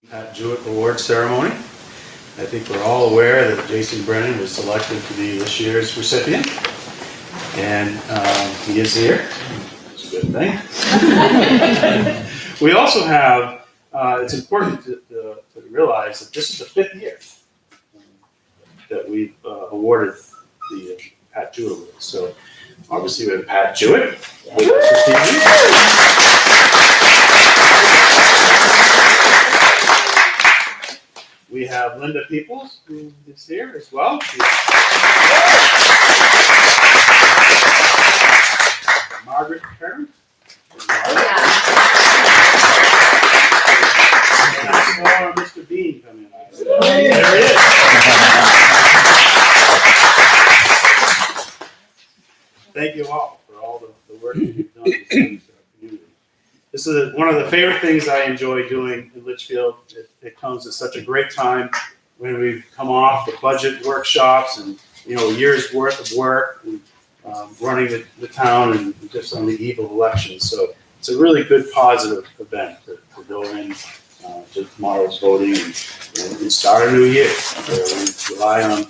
Pat Jewett Award ceremony. I think we're all aware that Jason Brennan was selected to be this year's recipient, and he is here. It's a good thing. We also have, it's important to realize that this is the 5th year that we've awarded the Pat Jewett Award. So obviously we have Pat Jewett with us this evening. We have Linda Peoples, who is here as well. Margaret Karen. And I saw Mr. Bean come in. There he is. Thank you all for all the work that you've done to service our community. This is one of the favorite things I enjoy doing in Litchfield. It comes at such a great time when we've come off the budget workshops and a year's worth of work and, running the town and just on the eve of elections. So it's a really good positive event to go in to tomorrow's voting and start a new year. We rely on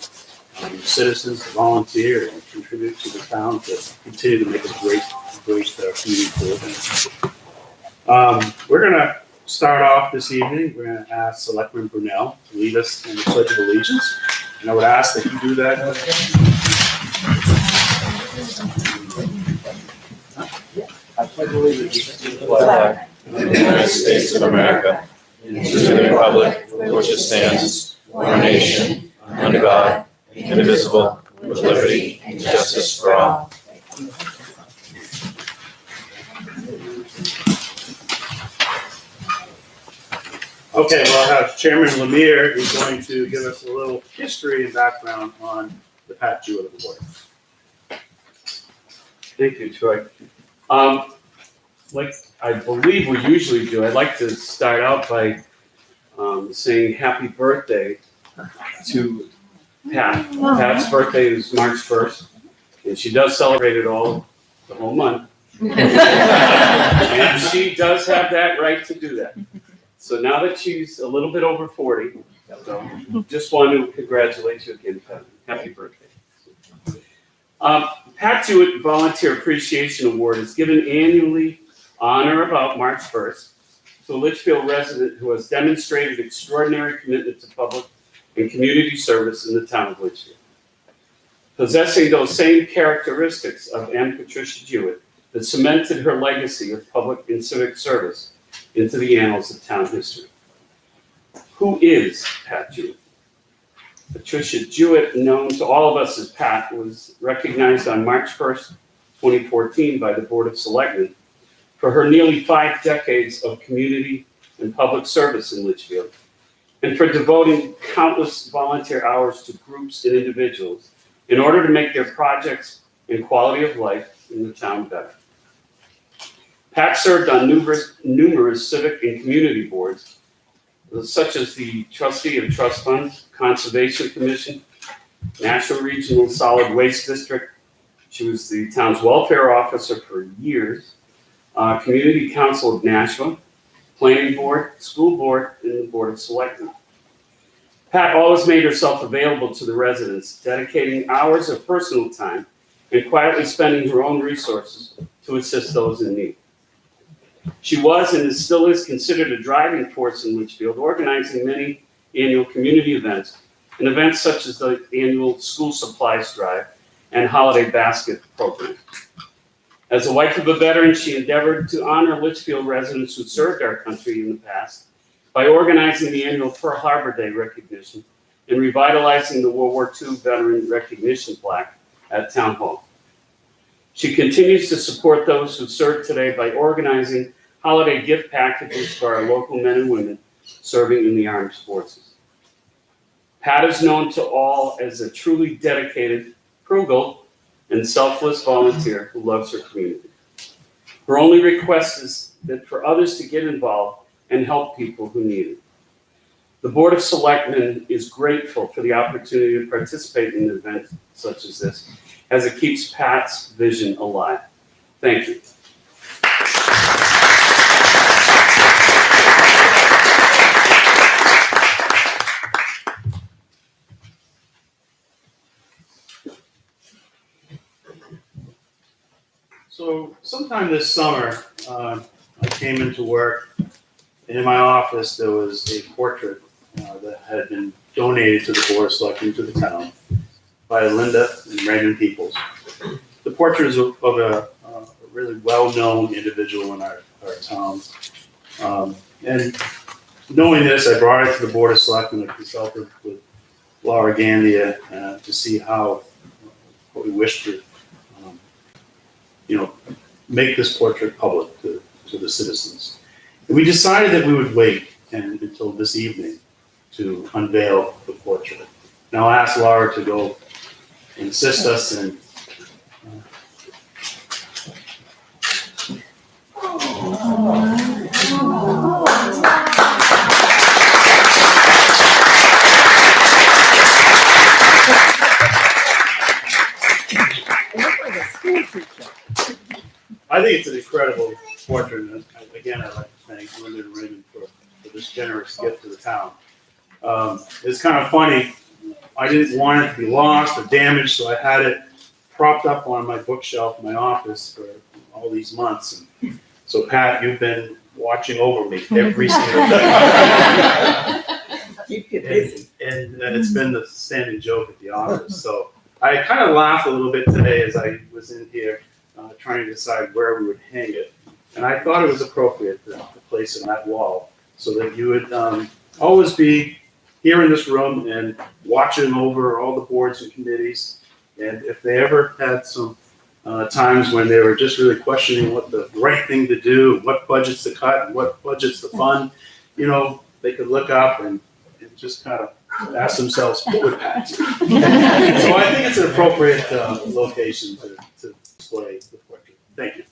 citizens to volunteer and contribute to the town to continue to make a great community to live in. We're going to start off this evening. We're going to ask Selectman Brunel to lead us in the Pledge of Allegiance. And I would ask that you do that. I pledge allegiance to the flag of the United States of America, and to the republic for which it stands, one nation, under God, indivisible, with liberty and justice for all. Okay, well, I'll have Chairman Lemire who's going to give us a little history and background on the Pat Jewett Award. Thank you, Troy. Like I believe we usually do, I'd like to start out by saying happy birthday to Pat. Pat's birthday is March 1st, and she does celebrate it the whole month. And she does have that right to do that. So now that she's a little bit over 40, so just want to congratulate you again, Pat. Happy birthday. Pat Jewett Volunteer Appreciation Award is given annually on or about March 1st to a Litchfield resident who has demonstrated extraordinary commitment to public and community service in the town of Litchfield. Possessing those same characteristics of M. Patricia Jewett that cemented her legacy of public and civic service into the annals of town history. Who is Pat Jewett? Patricia Jewett, known to all of us as Pat, was recognized on March 1st, 2014 by the Board of Selectmen for her nearly 5 decades of community and public service in Litchfield, and for devoting countless volunteer hours to groups and individuals in order to make their projects and quality of life in the town better. Pat served on numerous civic and community boards, such as the Trustee of Trust Funds, Conservation Commission, National Regional Solid Waste District. She was the town's welfare officer for years, Community Council of Nashua, Planning Board, School Board, and the Board of Selectmen. Pat always made herself available to the residents, dedicating hours of personal time and quietly spending her own resources to assist those in need. She was and still is considered a driving force in Litchfield, organizing many annual community events and events such as the annual school supplies drive and holiday basket program. As a wife of a veteran, she endeavored to honor Litchfield residents who served our country in the past by organizing the annual Pearl Harbor Day recognition and revitalizing the World War II Veteran Recognition plaque at Town Hall. She continues to support those who serve today by organizing holiday gift packages for our local men and women serving in the armed forces. Pat is known to all as a truly dedicated, frugal, and selfless volunteer who loves her community. Her only request is that for others to get involved and help people who need it. The Board of Selectmen is grateful for the opportunity to participate in an event such as this, as it keeps Pat's vision alive. Thank you. sometime this summer, I came into work, and in my office there was a portrait that had been donated to the Board of Selectmen to the town by Linda and Raymond Peoples. The portrait is of a really well-known individual in our town. And knowing this, I brought it to the Board of Selectmen. I consulted with Laura Gandia to see what we wish to, make this portrait public to the citizens. And we decided that we would wait until this evening to unveil the portrait. Now I'll ask Laura to go and assist us in. I think it's an incredible portrait, and again, I'd like to thank Linda and Raymond for this generous gift to the town. It's kind of funny, I didn't want it to be lost or damaged, so I had it propped up on my bookshelf in my office for all these months. And so Pat, you've been watching over me every single day. And it's been the standing joke at the office. So I kind of laughed a little bit today as I was in here trying to decide where we would hang it. And I thought it was appropriate to place it on that wall so that you would always be here in this room and watching over all the boards and committees. And if they ever had some times when they were just really questioning what the right thing to do, what budgets to cut, and what budgets to fund, they could look up and just kind of ask themselves, what would Pat do? So I think it's an appropriate location to display the portrait. Thank you.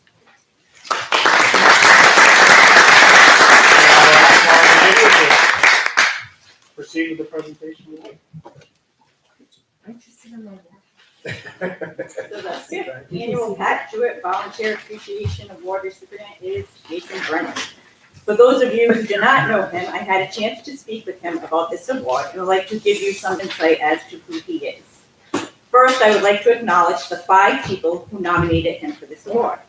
Proceed with the presentation. So the fifth annual Pat Jewett Volunteer Appreciation Award recipient is Jason Brennan. For those of you who do not know him, I had a chance to speak with him about this award and would like to give you some insight as to who he is. First, I would like to acknowledge the 5 people who nominated him for this award.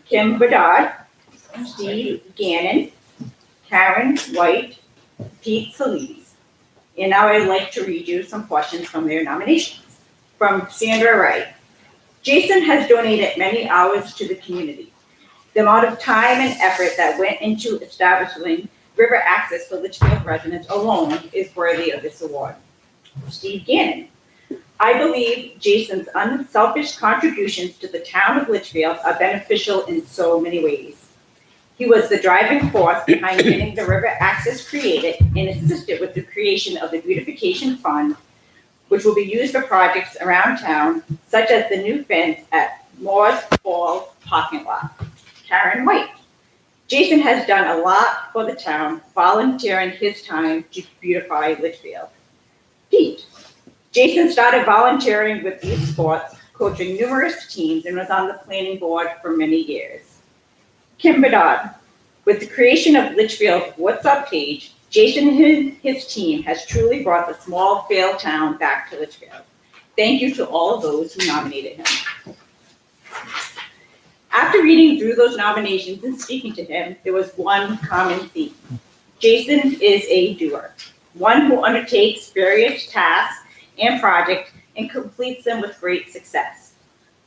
Kim Bedard, Steve Gannon, Karen White, Pete Salides. And now I'd like to read you some questions from their nominations. From Sandra Wright. Jason has donated many hours to the community. The amount of time and effort that went into establishing river access for Litchfield residents alone is worthy of this award. Steve Gannon. I believe Jason's unselfish contributions to the town of Litchfield are beneficial in so many ways. He was the driving force behind getting the river access created and assisted with the creation of the beautification fund, which will be used for projects around town, such as the new fence at Moore's Fall parking lot. Karen White. Jason has done a lot for the town, volunteering his time to beautify Litchfield. Pete. Jason started volunteering with youth sports, coaching numerous teams, and was on the planning board for many years. Kim Bedard. With the creation of Litchfield What's Up page, Jason and his team has truly brought the small failed town back to Litchfield. Thank you to all of those who nominated him. After reading through those nominations and speaking to him, there was one common theme. Jason is a doer, one who undertakes various tasks and projects and completes them with great success.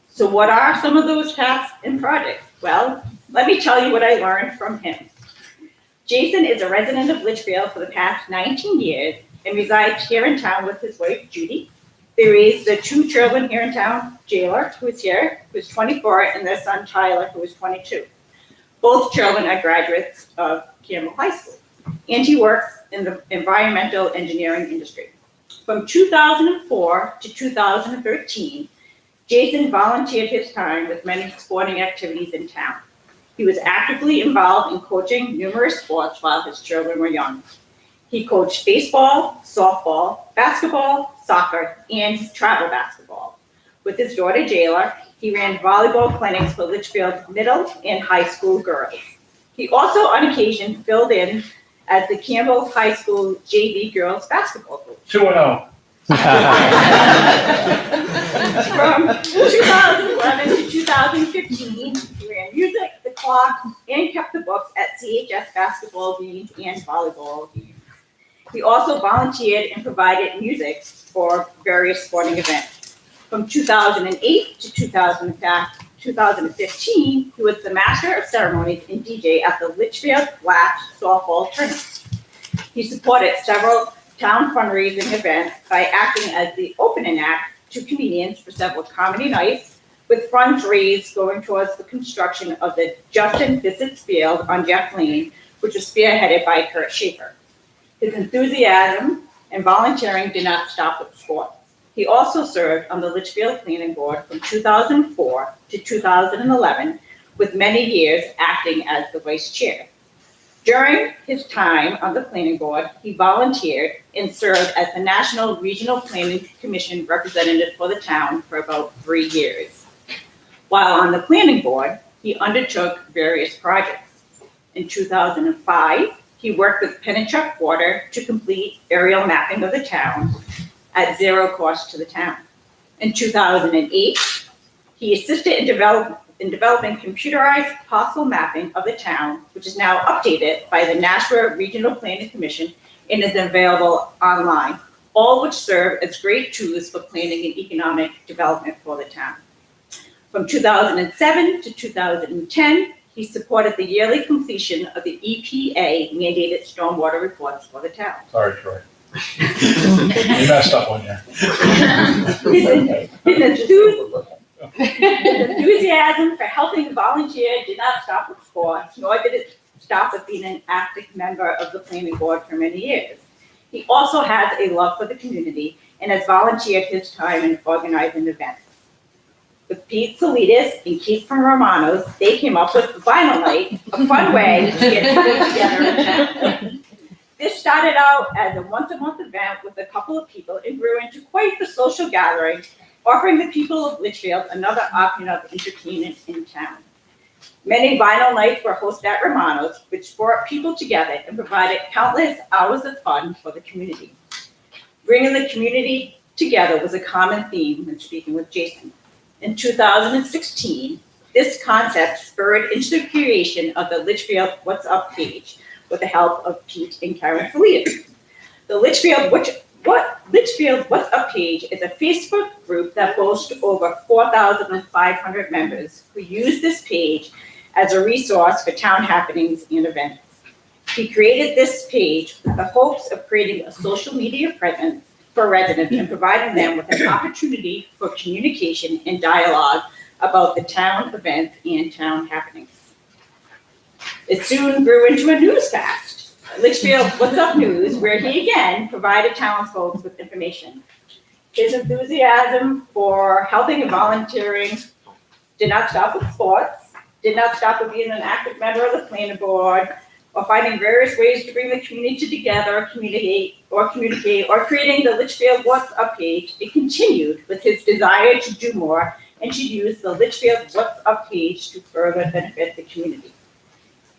So what are some of those tasks and projects? Well, let me tell you what I learned from him. Jason is a resident of Litchfield for the past 19 years and resides here in town with his wife, Judy. They raised the 2 children here in town, Jayla, who is here, who is 24, and their son, Tyler, who is 22. Both children are graduates of Campbell High School, and he works in the environmental engineering industry. From 2004 to 2013, Jason volunteered his time with many sporting activities in town. He was actively involved in coaching numerous sports while his children were young. He coached baseball, softball, basketball, soccer, and travel basketball. With his daughter Jayla, he ran volleyball clinics for Litchfield middle and high school girls. He also on occasion filled in as the Campbell High School JV girls basketball coach. 2-0. From 2011 to 2015, he ran music, the clock, and kept the books at CHS basketball games and volleyball games. He also volunteered and provided music for various sporting events. From 2008 to 2015, he was the master of ceremonies and DJ at the Litchfield Flash softball tournament. He supported several town fundraising events by acting as the opening act to comedians for several comedy nights, with funds raised going towards the construction of the Justin Bissett's Field on Jeff Lane, which was spearheaded by Kurt Schaefer. His enthusiasm and volunteering did not stop with sports. He also served on the Litchfield Planning Board from 2004 to 2011, with many years acting as the vice chair. During his time on the planning board, he volunteered and served as the National Regional Planning Commission representative for the town for about 3 years. While on the planning board, he undertook various projects. In 2005, he worked with Pennachuck Water to complete aerial mapping of the town at zero cost to the town. In 2008, he assisted in developing computerized parcel mapping of the town, which is now updated by the Nashua Regional Planning Commission and is available online, all which serve as great tools for planning and economic development for the town. From 2007 to 2010, he supported the yearly completion of the EPA mandated stormwater reports for the town. Sorry, Troy. You messed up one there. His enthusiasm for helping volunteer did not stop with sports, nor did it stop with being an active member of the planning board for many years. He also has a love for the community and has volunteered his time in organizing events. With Pete Salidas and Keith from Romano's, they came up with Vinyl Night, a fun way to get people together in town. This started out as a once-a-month event with a couple of people and grew into quite the social gathering, offering the people of Litchfield another option of entertainment in town. Many vinyl nights were hosted at Romano's, which brought people together and provided countless hours of fun for the community. Bringing the community together was a common theme when speaking with Jason. In 2016, this concept spurred into the creation of the Litchfield What's Up page with the help of Pete and Karen Salidas. The Litchfield What's Up page is a Facebook group that boasts over 4,500 members who use this page as a resource for town happenings and events. He created this page with the hopes of creating a social media presence for residents and providing them with an opportunity for communication and dialogue about the town events and town happenings. It soon grew into a newscast, Litchfield What's Up News, where he again provided townsfolk with information. His enthusiasm for helping and volunteering did not stop with sports, did not stop with being an active member of the planning board, or finding various ways to bring the community together, communicate, or creating the Litchfield What's Up page. It continued with his desire to do more and to use the Litchfield What's Up page to further benefit the community.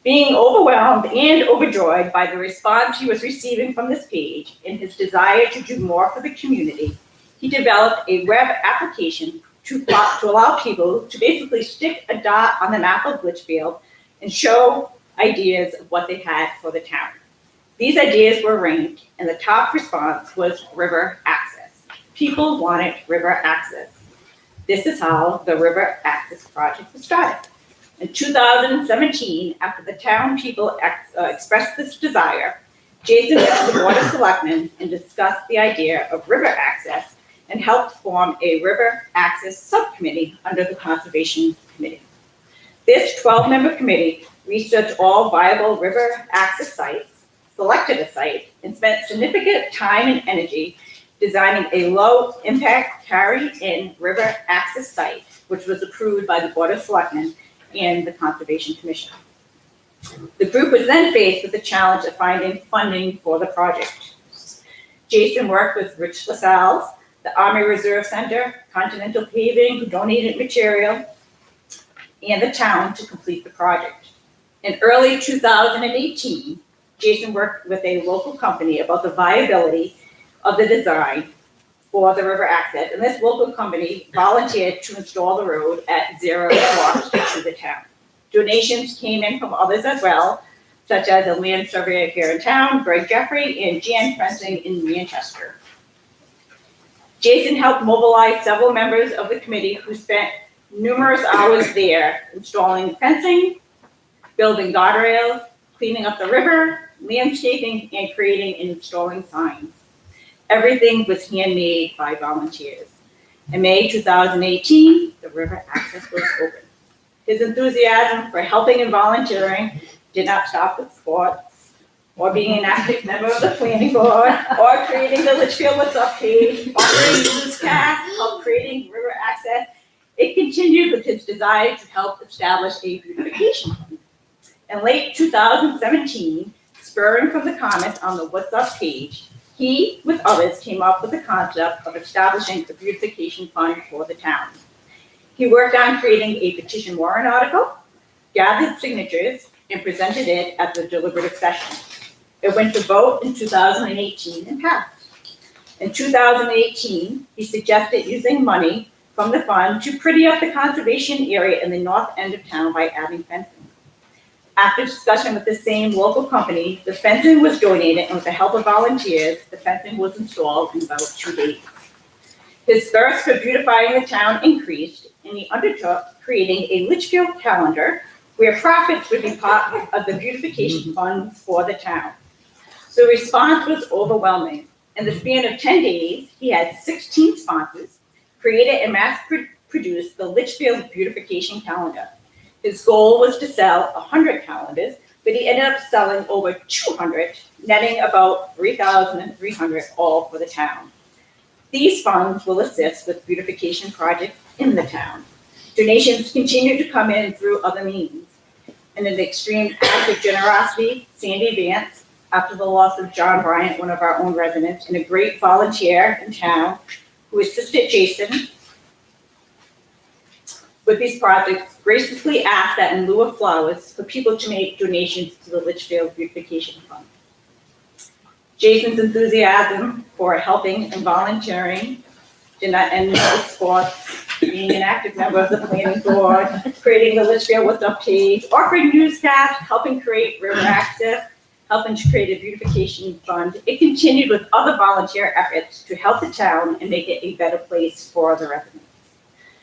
Being overwhelmed and overjoyed by the response he was receiving from this page and his desire to do more for the community, he developed a web application to allow people to basically stick a dot on the map of Litchfield and show ideas of what they had for the town. These ideas were ranked, and the top response was river access. People wanted river access. This is how the River Access Project was started. In 2017, after the town people expressed this desire, Jason went to the Board of Selectmen and discussed the idea of river access and helped form a river access subcommittee under the Conservation Committee. This 12-member committee researched all viable river access sites, selected a site, and spent significant time and energy designing a low-impact carry-in river access site, which was approved by the Board of Selectmen and the Conservation Commission. The group was then faced with the challenge of finding funding for the project. Jason worked with Rich LaSalle's, the Army Reserve Center, Continental Paving, who donated material, and the town to complete the project. In early 2018, Jason worked with a local company about the viability of the design for the river access, and this local company volunteered to install the road at zero cost to the town. Donations came in from others as well, such as a land surveyor here in town, Greg Jeffrey, and Jan Fencing in Manchester. Jason helped mobilize several members of the committee who spent numerous hours there installing fencing, building guardrails, cleaning up the river, landscaping, and creating and installing signs. Everything was handmade by volunteers. In May 2018, the river access was open. His enthusiasm for helping and volunteering did not stop with sports, or being an active member of the planning board, or creating the Litchfield What's Up page, offering newscasts, help creating river access. It continued with his desire to help establish a beautification fund. In late 2017, spurring from the comments on the What's Up page, he, with others, came up with the concept of establishing a beautification fund for the town. He worked on creating a petition warrant article, gathered signatures, and presented it at the deliberative session. It went to vote in 2018 and passed. In 2018, he suggested using money from the fund to pretty up the conservation area in the north end of town by adding fencing. After discussion with the same local company, the fencing was donated, and with the help of volunteers, the fencing was installed in about 2 days. His thirst for beautifying the town increased, and he undertook creating a Litchfield calendar where profits would be part of the beautification funds for the town. The response was overwhelming. In the span of 10 days, he had 16 sponsors, created and mass-produced the Litchfield beautification calendar. His goal was to sell 100 calendars, but he ended up selling over 200, netting about 3,300 all for the town. These funds will assist with beautification projects in the town. Donations continue to come in through other means. And in the extreme act of generosity, Sandy Vance, after the loss of John Bryant, one of our own residents, and a great volunteer in town, who assisted Jason with these projects, graciously asked that in lieu of flowers, for people to make donations to the Litchfield Beautification Fund. Jason's enthusiasm for helping and volunteering did not end with sports, being an active member of the planning board, creating the Litchfield What's Up page, offering newscasts, helping create river access, helping to create a beautification fund. It continued with other volunteer efforts to help the town and make it a better place for the residents.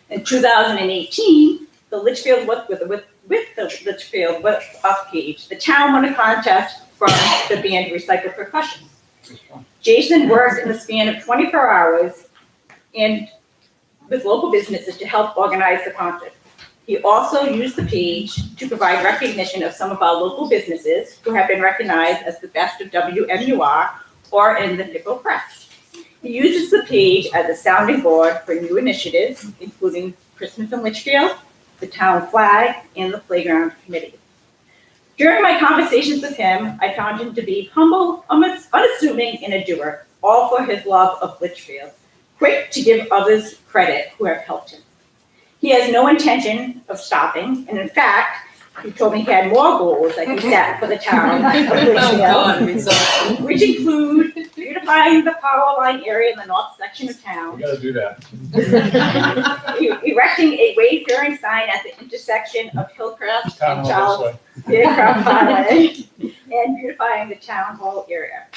In 2018, the Litchfield with the Litchfield What's Up page, the town won a contest from the band Recycle Percussion. Jason worked in the span of 24 hours and with local businesses to help organize the concert. He also used the page to provide recognition of some of our local businesses who have been recognized as the best of WMUR or in the Nickel Press. He uses the page as a sounding board for new initiatives, including Christmas in Litchfield, the town flag, and the playground committee. During my conversations with him, I found him to be humble, unassuming, and a doer, all for his love of Litchfield, quick to give others credit who have helped him. He has no intention of stopping, and in fact, he told me he had more goals that he set for the town of Litchfield, which include beautifying the power line area in the north section of town, We gotta do that. erecting a wayfaring sign at the intersection of Hillcrest Town and hall Charles this way. Aircraft Highway, and beautifying the town hall area.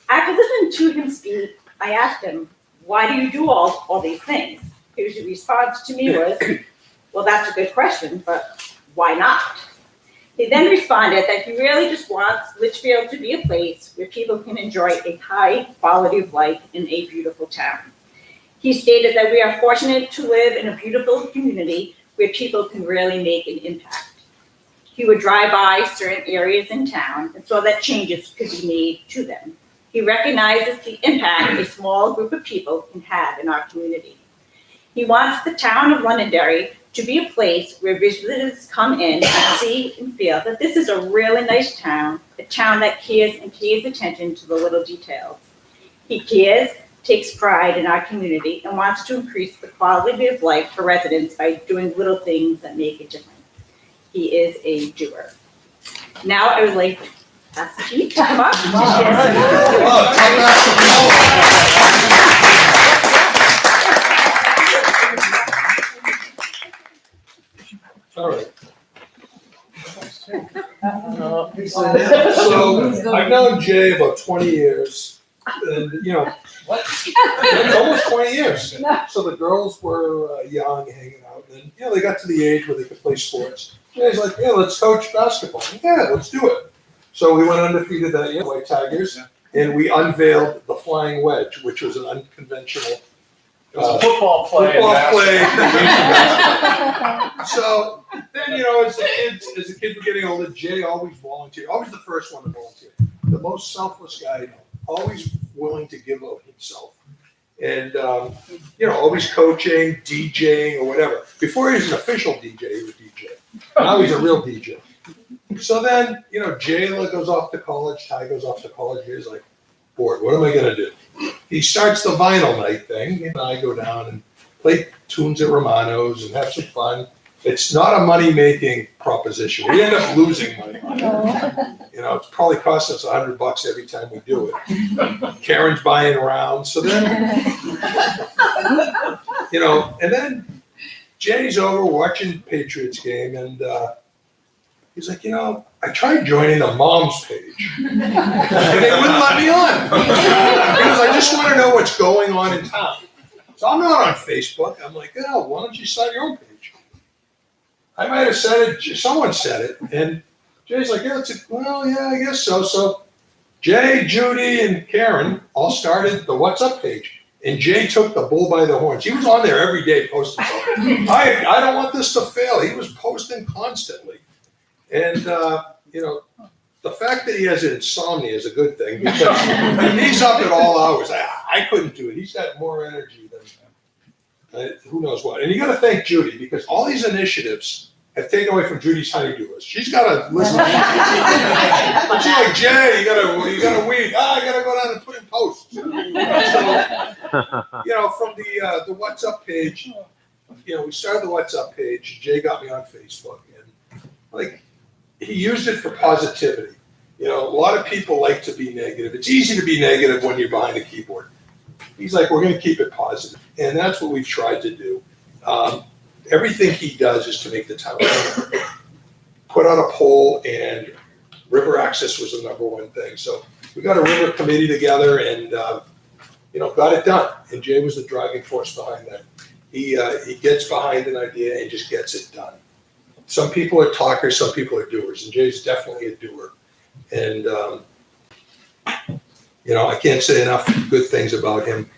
After listening to him speak, I asked him, why do you do all these things? His response to me was, well, that's a good question, but why not? He then responded that he really just wants Litchfield to be a place where people can enjoy a high quality of life in a beautiful town. He stated that we are fortunate to live in a beautiful community where people can really make an impact. He would drive by certain areas in town and saw that changes could be made to them. He recognizes the impact a small group of people can have in our community. He wants the town of Londonderry to be a place where visitors come in and see and feel that this is a really nice town, a town that cares and pays attention to the little details. He cares, takes pride in our community, and wants to increase the quality of life for residents by doing little things that make a difference. He is a doer. Now I would like to ask the chief to come up and All right. So I've known Jay about 20 years, and it's almost 20 years. So the girls were young, hanging out, and they got to the age where they could play sports. Jay's like, yeah, let's coach basketball. Yeah, let's do it. So we went undefeated that year, White Tigers, and we unveiled the flying wedge, which was an unconventional It was a football play. So then, as the kids were getting older, Jay always volunteered, always the first one to volunteer. The most selfless guy I know, always willing to give of himself. And, always coaching, DJing, or whatever. Before he was an official DJ, he was DJ. Now he's a real DJ. So then, Jayla goes off to college, Ty goes off to college, he's like, bored, what am I gonna do? He starts the vinyl night thing, and I go down and play tunes at Romano's and have some fun. It's not a money-making proposition. We end up losing money on it. It's probably cost us $100 every time we do it. Karen's buying rounds, so then, and then Jay's over watching Patriots game, and he's like, I tried joining the mom's page, and they wouldn't let me on. Because I just want to know what's going on in town. So I'm not on Facebook. I'm like, why don't you start your own page? I might have said it, someone said it, and Jay's like, yeah, I guess so. So Jay, Judy, and Karen all started the What's Up page. And Jay took the bull by the horns. He was on there every day posting something. I don't want this to fail. He was posting constantly. And, the fact that he has insomnia is a good thing because he's up at all hours. I couldn't do it. He's got more energy than who knows what. And you got to thank Judy because all these initiatives have taken away from Judy's honey-do list. She's got to listen. She's like, Jay, you got to weed. I got to go down and put in posts. So, from the What's Up page, we started the What's Up page. Jay got me on Facebook, and he used it for positivity. A lot of people like to be negative. It's easy to be negative when you're behind a keyboard. He's like, we're going to keep it positive. And that's what we've tried to do. Everything he does is to make the town better. Put out a poll, and river access was the number one thing. So we got a river committee together and, got it done. And Jay was the driving force behind that. He gets behind an idea and just gets it done. Some people are talkers, some people are doers, and Jay's definitely a doer. And, I can't say enough good things about him.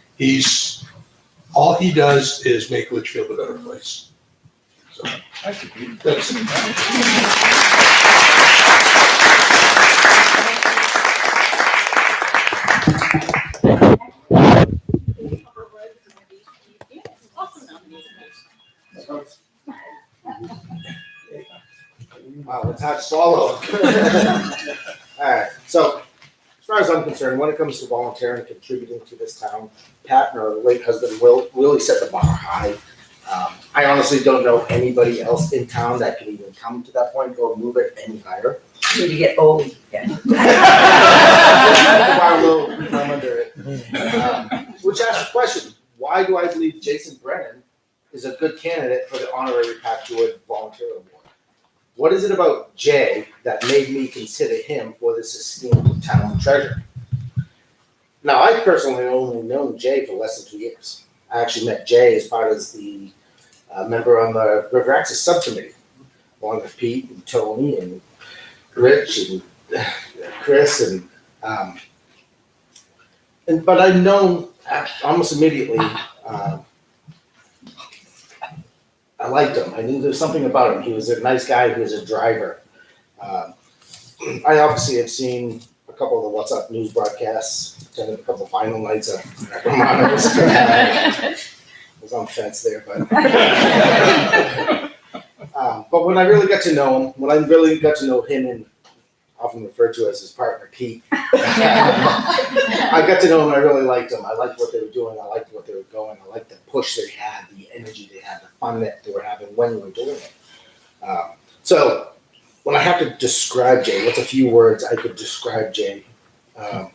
All he does is make Litchfield a better place. So, that's it. Wow, it's hard to swallow. All right, so as far as I'm concerned, when it comes to volunteering and contributing to this town, Pat and her late husband Will really set the bar high. I honestly don't know anybody else in town that can even come to that point, go move it any higher. When you get old, yeah. I'm under it. Which asks the question, why do I believe Jason Brennan is a good candidate for the honorary Pat Jewett Volunteer Award? What is it about Jay that made me consider him for this esteemed town treasure? Now, I personally only known Jay for less than 2 years. I actually met Jay as part of the member on the River Access Subcommittee, along with Pete and Tony and Rich and Chris but I've known almost immediately. I liked him. I knew there was something about him. He was a nice guy. He was a driver. I obviously have seen a couple of the What's Up news broadcasts, attended a couple of final nights at Romano's. I was on the fence there, but when I really got to know him, and often referred to as his partner, Pete, I got to know him and I really liked him. I liked what they were doing. I liked what they were going. I liked the push they had, the energy they had, the fun that they were having when we were doing it. So when I have to describe Jay, what's a few words I could describe Jay?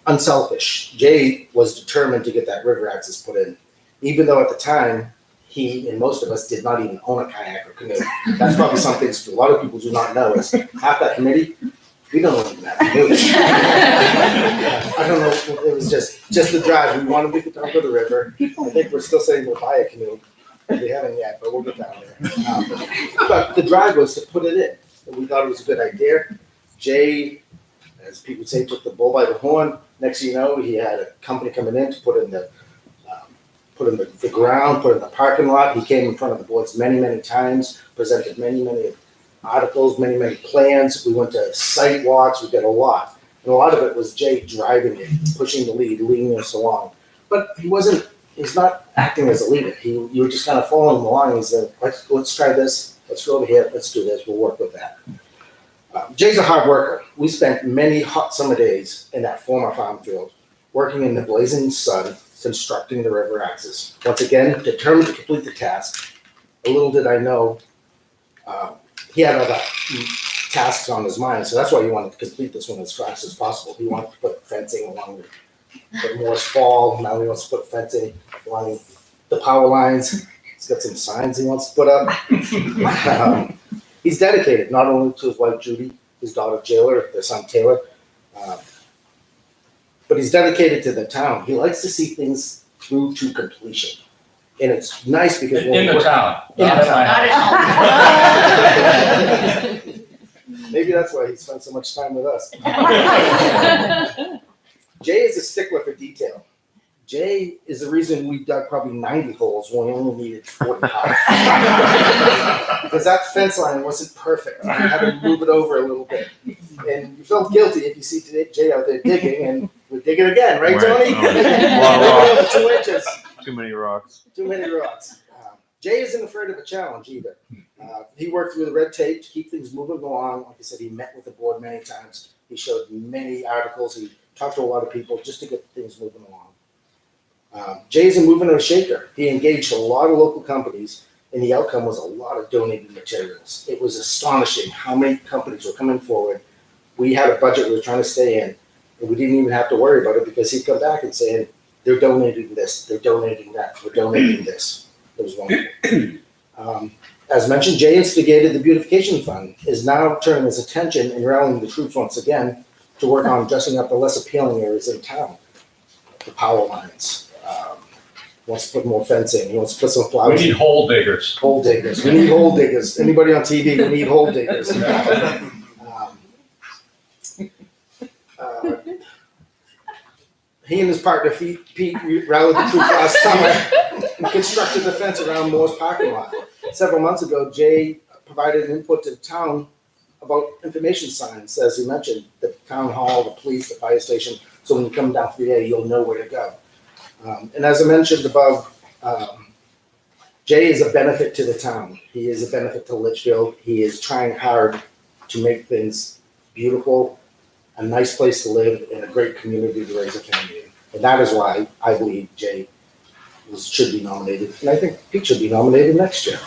Unselfish. Jay was determined to get that river access put in, even though at the time, he and most of us did not even own a kayak or canoe. That's probably something a lot of people do not know is half that committee We don't even have canoes. I don't know, it was just the drive. We wanted to get down to the river. I think we're still saying we'll buy a canoe. We haven't yet, but we'll get down there. But the drive was to put it in. And we thought it was a good idea. Jay, as people say, took the bull by the horn. Next thing you know, he had a company coming in to put in the ground, put in the parking lot. He came in front of the boards many, many times, presented many, many articles, many, many plans. We went to site walks. We did a lot. And a lot of it was Jay driving it, pushing the lead, leading us along. But he's not acting as a leader. You were just kind of following him along. He said, let's try this. Let's go over here. Let's do this. We'll work with that. Jay's a hard worker. We spent many hot summer days in that former farm field, working in the blazing sun, constructing the river access. Once again, determined to complete the task. A little did I know, he had other tasks on his mind, so that's why he wanted to complete this one as fast as possible. He wanted to put fencing along the Morse Fall. Now he wants to put fencing along the power lines. He's got some signs he wants to put up. He's dedicated not only to his wife Judy, his daughter Jayler, their son Taylor, but he's dedicated to the town. He likes to see things through to completion. And it's nice because In the town, In not the at my town. Maybe that's why he spends so much time with us. Jay is a stickler for detail. Jay is the reason we dug probably 90 holes when we only needed 45. Because that fence line wasn't perfect. I had to move it over a little bit. And you felt guilty if you see Jay out there digging, and we're digging again, right, Tony? Wow. 2 inches. Too many rocks. Too many rocks. Jay isn't afraid of a challenge either. He worked through the red tape to keep things moving along. Like I said, he met with the board many times. He showed many articles. He talked to a lot of people just to get things moving along. Jay's a mover and a shaker. He engaged a lot of local companies, and the outcome was a lot of donated materials. It was astonishing how many companies were coming forward. We had a budget we were trying to stay in, and we didn't even have to worry about it because he'd come back and say, they're donating this, they're donating that, we're donating this. It was wonderful. As mentioned, Jay instigated the beautification fund, is now turning his attention and rallying the troops once again to work on dressing up the less appealing areas in town. The power lines. Wants to put more fencing. He wants to put some We flowers. need hole diggers. Hole diggers. We need hole diggers. Anybody on TV, we need hole diggers. He and his partner Pete rallied the troops last summer and constructed the fence around Moore's parking lot. Several months ago, Jay provided an input to the town about information signs, as he mentioned, the town hall, the police, the fire station, so when you come down through there, you'll know where to go. And as I mentioned above, Jay is a benefit to the town. He is a benefit to Litchfield. He is trying hard to make things beautiful, a nice place to live, and a great community to raise a family in. And that is why I believe Jay should be nominated. And I think Pete should be nominated next year.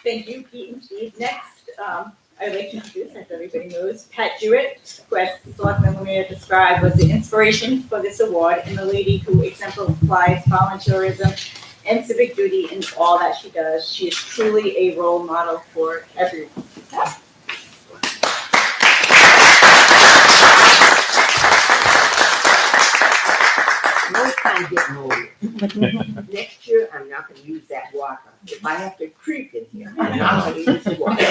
Thank you, Pete and Steve. Next, I'd like to introduce, as everybody knows, Pat Jewett, who, as Selectman Lemire described, was the inspiration for this award and the lady who exemplifies volunteerism and civic duty in all that she does. She is truly a role model for everyone. No time getting older. Next year, I'm not gonna use that walker. If I have to creep in here, I'm not gonna use the walker.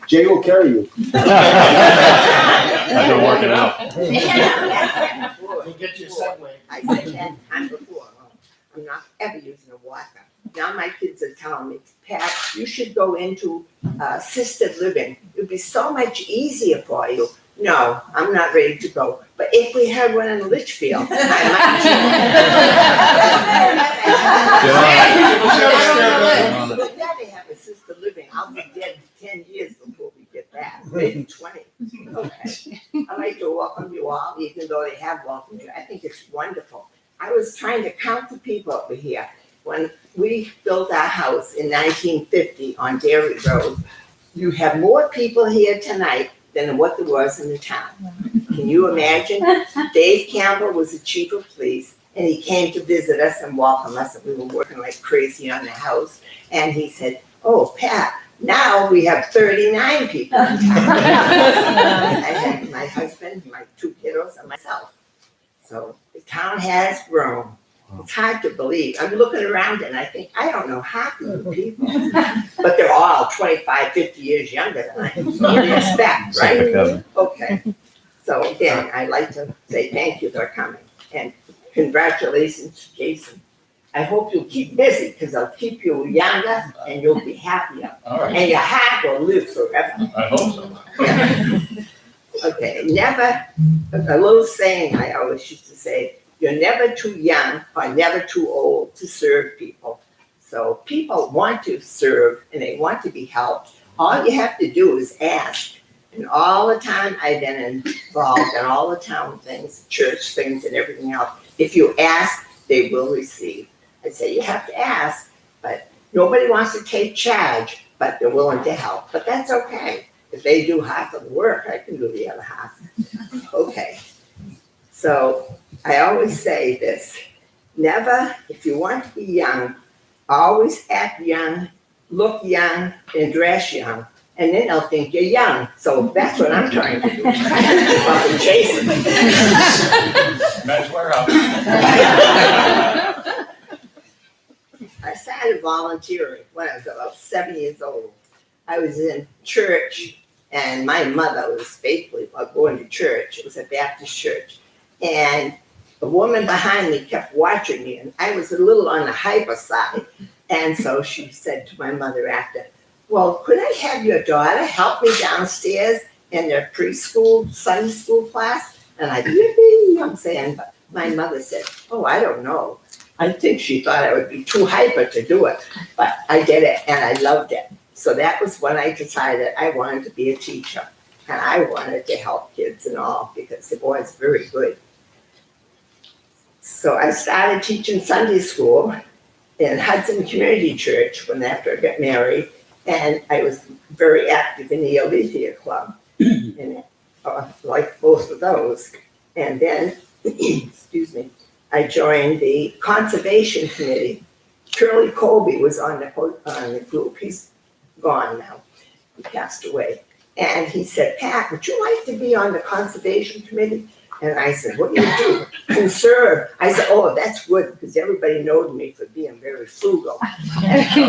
Jay will carry you. I've been working out. Get your Segway. I said that time before, I'm not ever using a walker. Now my kids are telling me, Pat, you should go into assisted living. It'd be so much easier for you. No, I'm not ready to go. But if we had one in Litchfield, I might. But now they have assisted living. I'll be dead 10 years before we get that, maybe 20. Okay. I'd like to welcome you all, even though they have welcomed you. I think it's wonderful. I was trying to count the people over here. When we built our house in 1950 on Dairy Road, you have more people here tonight than what there was in the town. Can you imagine? Dave Campbell was the chief of police, and he came to visit us and welcome us, and we were working like crazy on the house. And he said, "Oh, Pat, now we have 39 people in town." I had my husband, my 2 kiddos, and myself. So the town has grown. It's hard to believe. I'm looking around and I think, I don't know half of the people, but they're all 25, 50 years younger than I am. So what do you expect, right? Okay. So again, I'd like to say thank you for coming and congratulations, Jason. I hope you'll keep busy because I'll keep you younger and you'll be happier. All right, And your heart will live forever. I hope so. Okay, never, a little saying I always used to say, you're never too young or never too old to serve people. So people want to serve and they want to be helped. All you have to do is ask. And all the time I've been involved in all the town things, church things and everything else. If you ask, they will receive. I say you have to ask, but nobody wants to take charge, but they're willing to help. But that's okay. If they do half of the work, I can do the other half. Okay. So I always say this, never, if you want to be young, always act young, look young, and dress young, and then they'll think you're young. So that's what I'm trying to do. Well, Jason. Men's Warehouse. I started volunteering when I was about 7 years old. I was in church, and my mother was faithful about going to church. It was a Baptist church. And the woman behind me kept watching me, and I was a little on the hyper side. And so she said to my mother after, "Well, could I have your daughter help me downstairs in their preschool, Sunday school class?" And I, yippee, I'm saying, but my mother said, "Oh, I don't know. I think she thought I would be too hyper to do it." But I did it, and I loved it. So that was when I decided I wanted to be a teacher. And I wanted to help kids and all because it was very good. So I started teaching Sunday school in Hudson Community Church after I got married. And I was very active in the Aletheia Club, and like both of those. And then, excuse me, I joined the Conservation Committee. Curly Colby was on the group. He's gone now. He passed away. And he said, "Pat, would you like to be on the Conservation Committee?" And I said, "What do you do?" "Conserve." I said, "Oh, that's good," because everybody knows me for being very frugal. And so,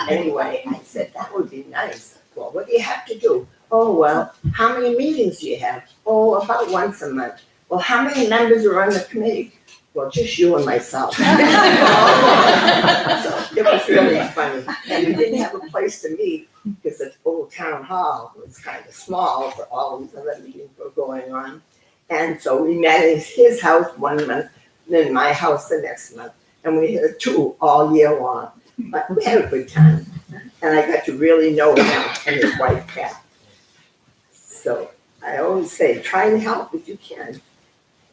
anyway, I said, "That would be nice." "Well, what do you have to do?" "Oh, well, how many meetings do you have?" "Oh, about once a month." "Well, how many members are on the committee?" "Well, just you and myself." So it was really funny. And we didn't have a place to meet because the old town hall was kind of small for all these other meetings were going on. And so we met at his house one month, then my house the next month. And we had 2 all year long. But we had a good time. And I got to really know him and his wife, Pat. So I always say, try to help if you can.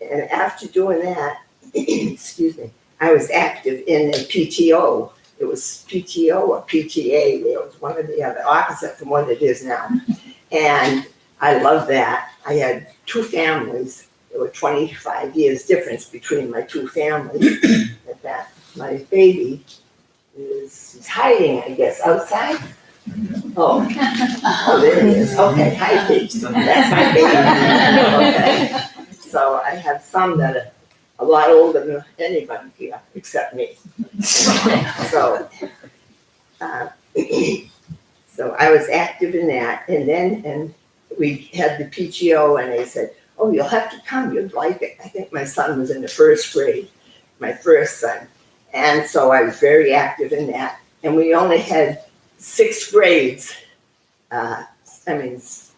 And after doing that, excuse me, I was active in the PTO. It was PTO or PTA. It was one or the other, opposite from what it is now. And I love that. I had 2 families. There were 25 years difference between my 2 families. At that, my baby is hiding, I guess, outside. Oh, there he is. Okay, hi, Pete. That's my baby. Okay. So I have some that are a lot older than anybody here, except me. So, so I was active in that, and then we had the PTO, and they said, "Oh, you'll have to come. You'd like it." I think my son was in the 1st grade, my first son, and so I was very active in that. And we only had 6 grades.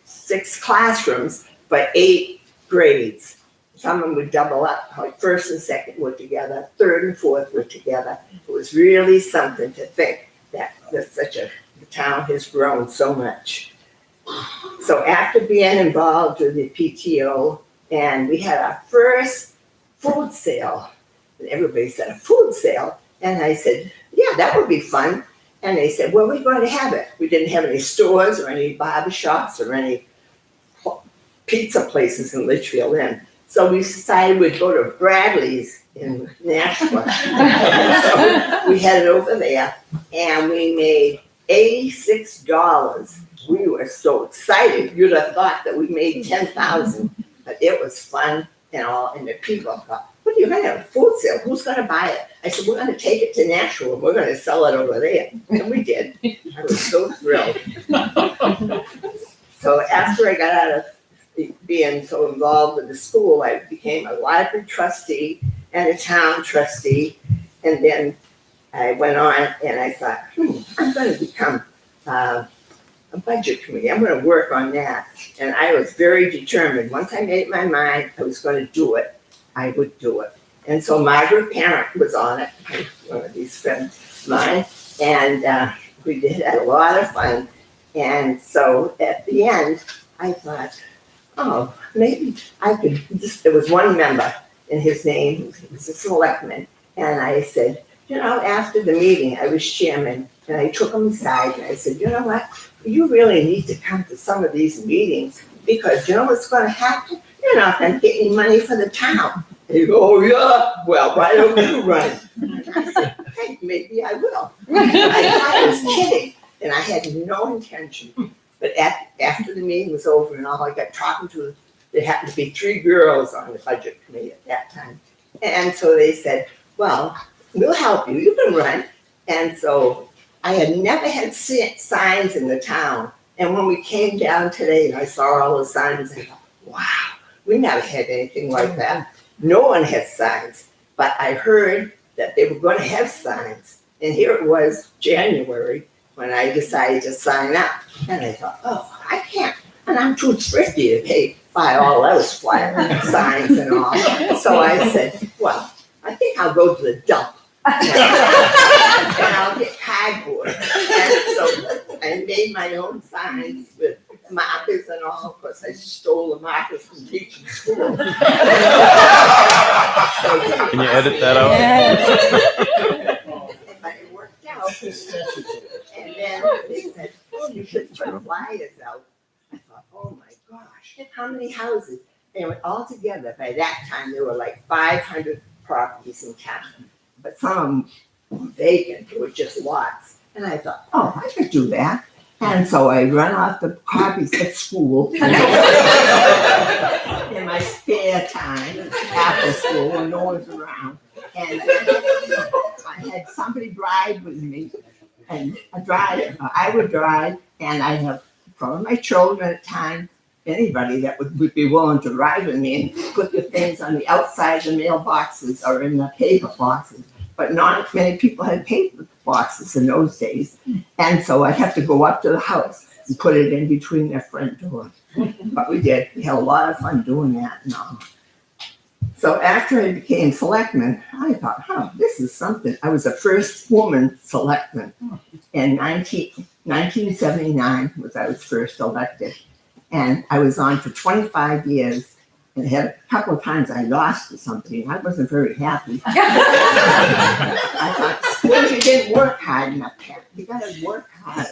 6 classrooms, but 8 grades. Some of them would double up, like 1st and 2nd were together, 3rd and 4th were together. It was really something to think that the town has grown so much. So after being involved with the PTO, and we had our first food sale, and everybody said, "A food sale?" And I said, "Yeah, that would be fun." And they said, "Where are we going to have it?" We didn't have any stores or any barber shops or any pizza places in Litchfield then. So we decided we'd go to Bradley's in Nashua. So we headed over there and we made $86. We were so excited. You'd have thought that we made 10,000, but it was fun and all. And the people thought, "What are you going to have a food sale? Who's going to buy it?" I said, "We're going to take it to Nashua. We're going to sell it over there." And we did. I was so thrilled. So after I got out of being so involved with the school, I became a library trustee and a town trustee. And then I went on and I thought, I'm going to become a budget committee. I'm going to work on that. And I was very determined. Once I made my mind I was going to do it, I would do it. And so Margaret Parent was on it, one of these friends of mine, and we had a lot of fun. And so at the end, I thought, oh, maybe I could just, there was one member, and his name was a selectman, and I said, after the meeting, I was chairman, and I took him aside, and I said, you know what, you really need to come to some of these meetings, because you know what's gonna happen? You're not gonna get any money for the town. And he goes, oh yeah, well, why don't you run? And I said, hey, maybe I will. I thought I was kidding, and I had no intention. But after the meeting was over and all, I got talking to, there happened to be 3 girls on the budget committee at that time. And so they said, well, we'll help you, you can run. And so I had never had signs in the town. And when we came down today and I saw all the signs, I thought, wow, we never had anything like that. No one had signs, but I heard that they were going to have signs. And here it was, January, when I decided to sign up. And I thought, oh, I can't. And I'm too thrifty to buy all those flyer signs and all. So I said, well, I think I'll go to the dump. And I'll get cardboard. And so I made my own signs with markers and all. Of course, I stole the markers from teaching school. Can you edit that out? But it worked out. And then they said, oh, you should put flyers out. I thought, oh my gosh, how many houses? And all together, by that time, there were like 500 properties in town. But some of them were vacant, they were just lots. And I thought, oh, I could do that. And so I run off the copies at school in my spare time after school when no one's around. And I had somebody drive with me. And I would drive, and I have from my children at times, anybody that would be willing to ride with me and put the things on the outside of the mailboxes or in the paper boxes. But not many people had paper boxes in those days. And so I'd have to go up to the house and put it in between their front door. But we did. We had a lot of fun doing that and all. So after I became selectman, I thought, this is something. I was the first woman selectman. In 1979 I was first elected. And I was on for 25 years. And had a couple of times I lost or something. I wasn't very happy. I thought, well, you didn't work hard enough, Pat. You gotta work hard.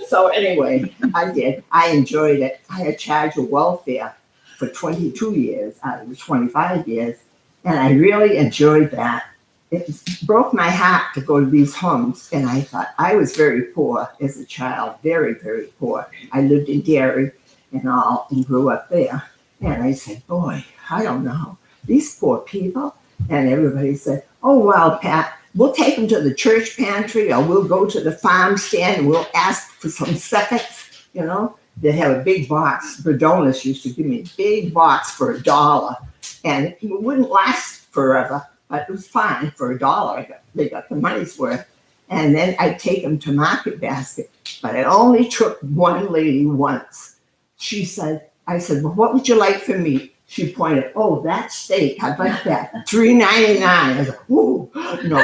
So anyway, I did. I enjoyed it. I had charge of welfare for 22 years out of the 25 years. And I really enjoyed that. It broke my heart to go to these homes. And I thought, I was very poor as a child, very, very poor. I lived in Derry and all and grew up there. And I said, boy, I don't know, these poor people. And everybody said, oh, well, Pat, we'll take them to the church pantry or we'll go to the farm stand and we'll ask for some seconds, They have a big box. Berdonis used to give me a big box for $1. And it wouldn't last forever, but it was fine for $1. They got the money's worth. And then I'd take them to Market Basket. But I only took one lady once. I said, well, what would you like for meat? She pointed, oh, that steak, I'd like that. $3.99. I was like, ooh, no.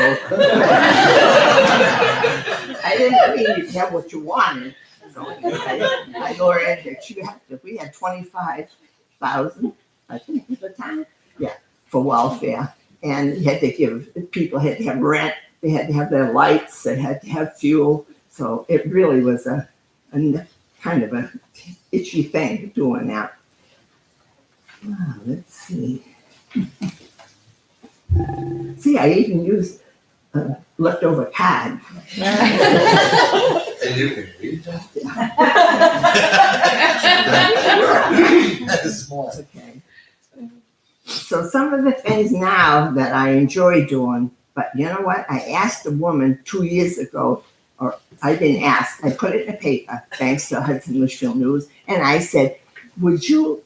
I didn't mean you have what you wanted. So I go ahead and we had 25,000, I think at the time, for welfare. And you had to people had to have rent, they had to have their lights, they had to have fuel. So it really was a kind of a itchy thing doing that. Let's see. See, I even used leftover card. And you can read that? That's small. Okay. So some of the things now that I enjoy doing, but you know what? I asked a woman 2 years ago, or I didn't ask, I put it in the paper, thanks to Hudson Litchfield News, and I said, would you,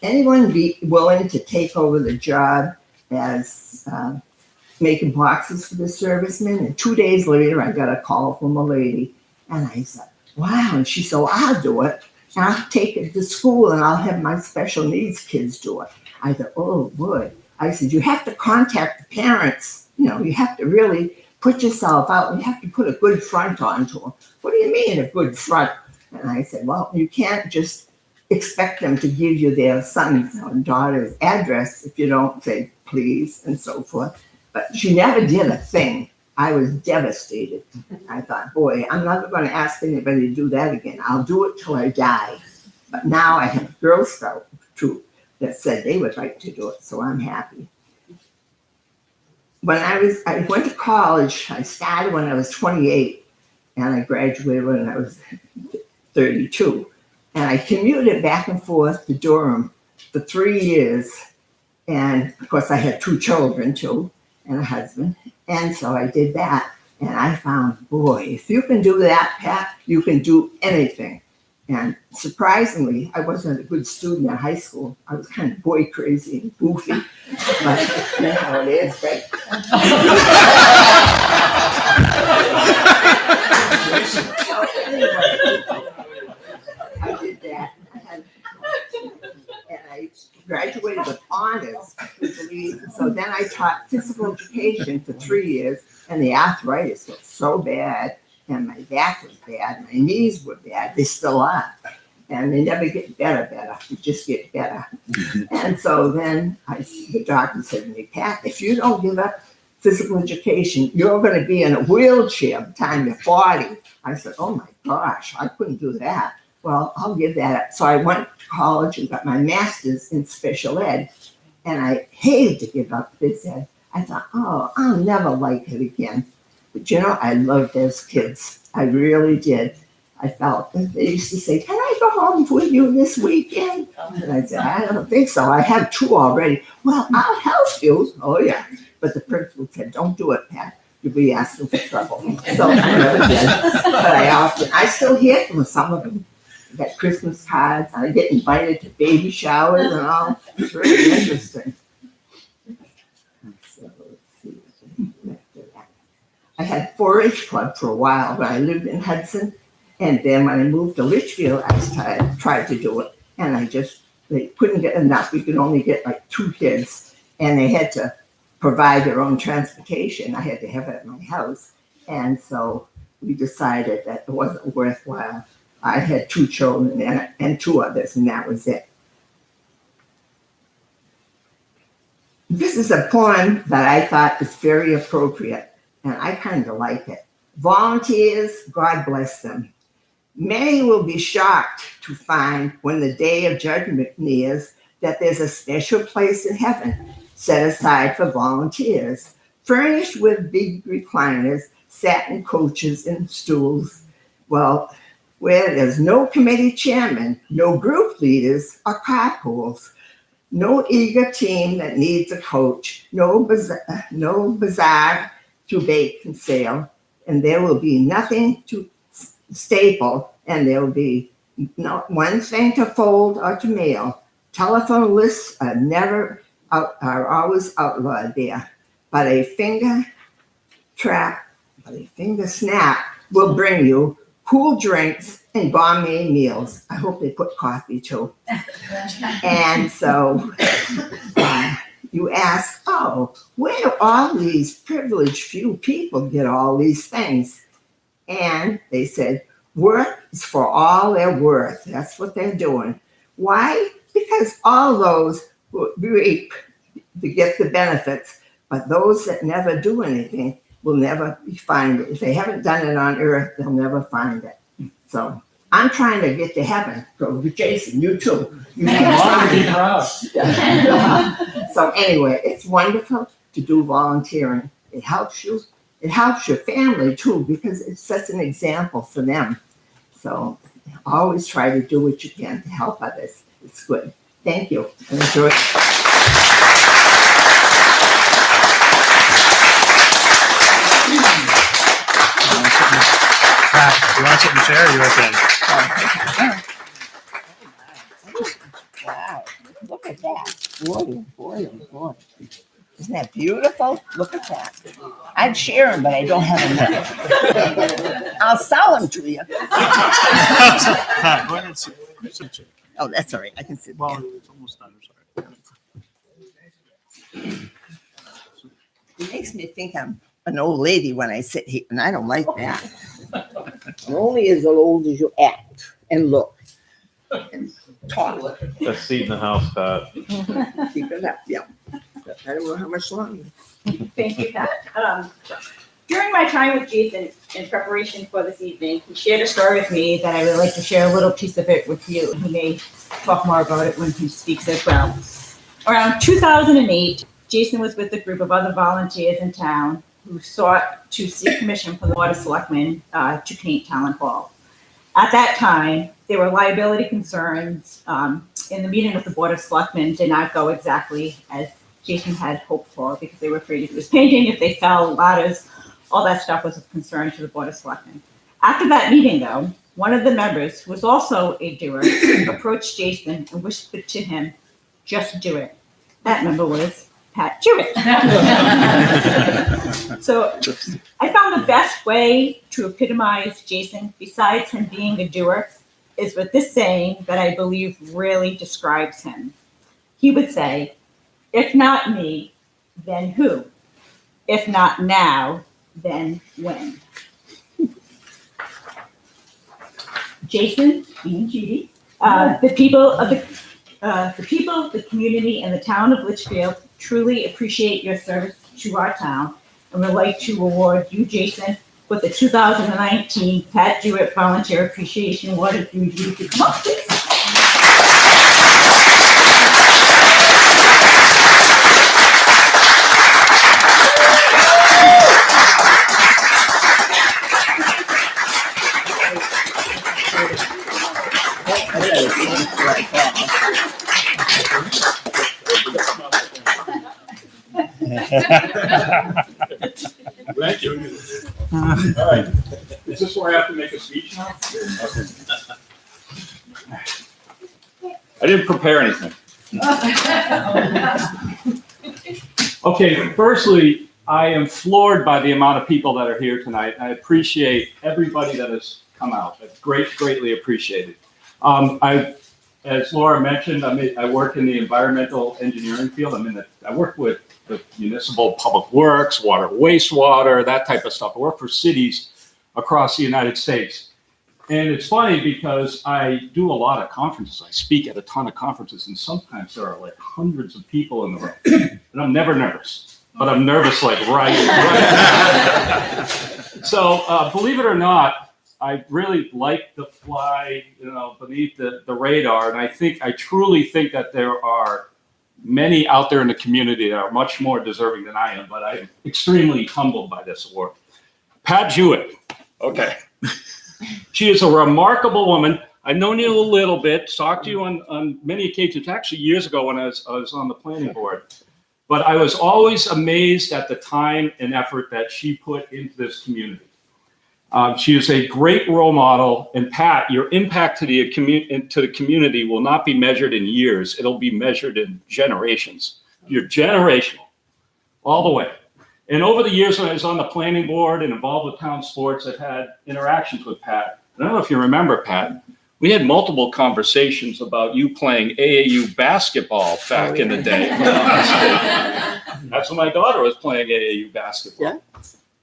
anyone be willing to take over the job as making boxes for the servicemen? And 2 days later, I got a call from a lady, and I said, wow, and she said, well, I'll do it. And I'll take it to school and I'll have my special needs kids do it. I said, oh, good. I said, you have to contact the parents. You know, you have to really put yourself out. You have to put a good front onto them. What do you mean a good front? And I said, well, you can't just expect them to give you their son's or daughter's address if you don't say please and so forth. But she never did a thing. I was devastated. I thought, boy, I'm never going to ask anybody to do that again. I'll do it till I die. But now I have a Girl Scout troop that said they would like to do it, so I'm happy. When I went to college, I started when I was 28, and I graduated when I was 32. And I commuted back and forth to Durham for 3 years. And of course, I had 2 children too, and a husband. And so I did that. And I found, boy, if you can do that, Pat, you can do anything. And surprisingly, I wasn't a good student in high school. I was kind of boy crazy and goofy. But you know how it is, right? So anyway, I did that. And I graduated with honors. So then I taught physical education for 3 years, and the arthritis was so bad, and my back was bad, my knees were bad. They still are, and they never get better. They just get better. And so then the doctor said to me, Pat, if you don't give up physical education, you're going to be in a wheelchair by the time you're 40. I said, oh my gosh, I couldn't do that. Well, I'll give that up. So I went to college and got my master's in special ed, and I hated to give up phys ed. I thought, oh, I'll never like it again. But you know, I loved those kids. I really did. I felt, they used to say, can I go home with you this weekend? And I said, I don't think so. I have 2 already. Well, I'll help you. Oh, yeah. But the principal said, don't do it, Pat. You'll be asking for trouble. So I never did. But I still hear from some of them. I got Christmas cards. I get invited to baby showers and all. It's really interesting. So let's see. I had 4-H club for a while when I lived in Hudson. And then when I moved to Litchfield, I tried to do it. And they couldn't get enough. We could only get like 2 kids. And they had to provide their own transportation. I had to have it at my house. And so we decided that it wasn't worthwhile. I had 2 children and 2 others, and that was it. This is a poem that I thought is very appropriate, and I kind of like it. Volunteers, God bless them. Many will be shocked to find when the day of judgment nears that there's a special place in heaven set aside for volunteers, furnished with big recliners, satin coaches, and stools. Well, where there's no committee chairman, no group leaders or carpools, no eager team that needs a coach, no bazaar to bake and sale, and there will be nothing to staple, and there will be not one thing to fold or to mail. Telephone lists are always outlawed there, but a finger snap will bring you cool drinks and gourmet meals. I hope they put coffee too. And so you ask, oh, where do all these privileged few people get all these things? And they said, work is for all they're worth. That's what they're doing. Why? Because all those who reap to get the benefits, but those that never do anything will never find it. If they haven't done it on earth, they'll never find it. So I'm trying to get to heaven, so Jason, you too. You Be can proud. try. So anyway, it's wonderful to do volunteering. It helps you. It helps your family too, because it sets an example for them. So always try to do what you can to help others. It's good. Thank you. Enjoy. You want to sit in the chair or you okay? Wow, look at that. Boy, boy, boy. Isn't that beautiful? Look at that. I'd share them, but I don't have enough. I'll sell them to you. Go ahead and sit. Oh, that's all right. I can sit Well, down. it's almost done. I'm sorry. It makes me think I'm an old lady when I sit here, and I don't like that. I'm only as old as you act and look and talk. Best seat in the house, Pat. Keep it up, yeah. I don't know how much longer. Thank you, Pat. During my time with Jason in preparation for this evening, he shared a story with me that I would like to share a little piece of it with you. He may talk more about it when he speaks as well. Around 2008, Jason was with a group of other volunteers in town who sought to seek permission from the Board of Selectmen to paint Town Hall. At that time, there were liability concerns, and the meeting with the Board of Selectmen did not go exactly as Jason had hoped for because they were afraid if he was painting, if they fell, ladders, all that stuff was of concern to the Board of Selectmen. After that meeting, though, one of the members, who was also a doer, approached Jason and whispered to him, "Just do it." That member was Pat Jewett. So I found the best way to epitomize Jason, besides him being a doer, is with this saying that I believe really describes him. He would say, "If not me, then who? If not now, then when?" Jason, me and Judy, the people, the community, and the town of Litchfield truly appreciate your service to our town, and would like to award you, Jason, with the 2019 Pat Jewett Volunteer Appreciation Award. If you would to come up, please. Thank you. All right. Is this where I have to make a speech now? Okay. I didn't prepare anything. Okay, firstly, I am floored by the amount of people that are here tonight. I appreciate everybody that has come out. It's greatly appreciated. As Laura mentioned, I work in the environmental engineering field. I work with the municipal public works, water, wastewater, that type of stuff. I work for cities across the United States. And it's funny because I do a lot of conferences. I speak at a ton of conferences, and sometimes there are like hundreds of people in the room. And I'm never nervous, but I'm nervous like right. So believe it or not, I really like to fly, beneath the radar. And I truly think that there are many out there in the community that are much more deserving than I am, but I'm extremely humbled by this award. Pat Jewett. Okay. She is a remarkable woman. I've known you a little bit, talked to you on many occasions, actually years ago when I was on the planning board. But I was always amazed at the time and effort that she put into this community. She is a great role model, and Pat, your impact to the community will not be measured in years. It'll be measured in generations. You're generational, all the way. And over the years when I was on the planning board and involved with town sports, I've had interactions with Pat. I don't know if you remember, Pat, we had multiple conversations about you playing AAU basketball back in the day. That's when my daughter was playing AAU basketball. Yeah.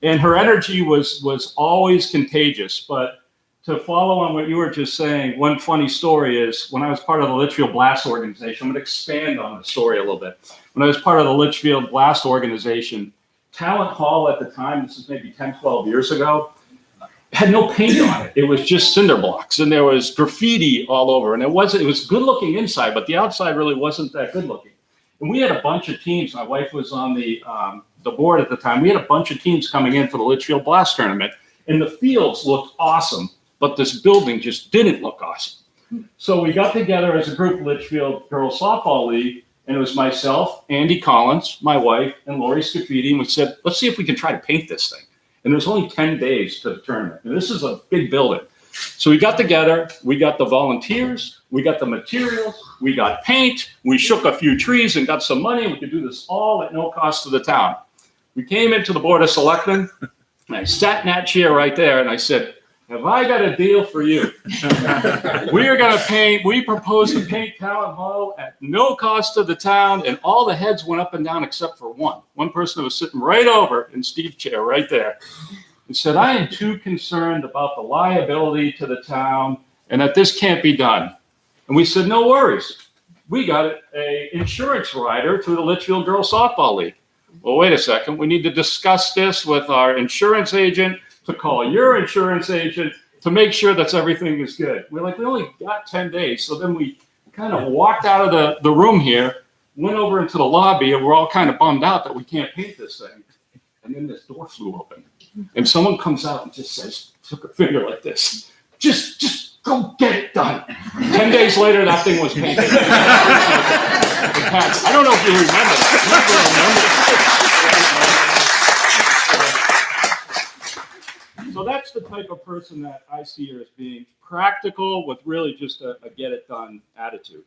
And her energy was always contagious. But to follow on what you were just saying, one funny story is when I was part of the Litchfield Blast organization, I'm going to expand on the story a little bit. When I was part of the Litchfield Blast organization, Talent Hall at the time, this is maybe 10, 12 years ago, had no paint on it. It was just cinder blocks, and there was graffiti all over. And it was good looking inside, but the outside really wasn't that good looking. And we had a bunch of teams. My wife was on the board at the time. We had a bunch of teams coming in for the Litchfield Blast Tournament, and the fields looked awesome, but this building just didn't look awesome. So we got together as a group, Litchfield Girls Softball League, and it was myself, Andy Collins, my wife, and Lori Scafidi, and we said, let's see if we can try to paint this thing. And there's only 10 days to the tournament. And this is a big building. So we got together, we got the volunteers, we got the materials, we got paint, we shook a few trees and got some money, and we could do this all at no cost to the town. We came into the Board of Selectmen, and I sat in that chair right there, and I said, have I got a deal for you? We propose to paint Town Hall at no cost to the town, and all the heads went up and down except for one. One person was sitting right over in Steve's chair right there. He said, I am too concerned about the liability to the town and that this can't be done. And we said, no worries. We got an insurance rider through the Litchfield Girls Softball League. Well, wait a second. We need to discuss this with our insurance agent, to call your insurance agent to make sure that everything is good. We're like, we only got 10 days. So then we kind of walked out of the room here, went over into the lobby, and we're all kind of bummed out that we can't paint this thing. And then this door flew open. And someone comes out and just says, took a finger like this, just go get it done. 10 days later, that thing was painted. I don't know if you remember that. So that's the type of person that I see her as being practical with really just a get it done attitude.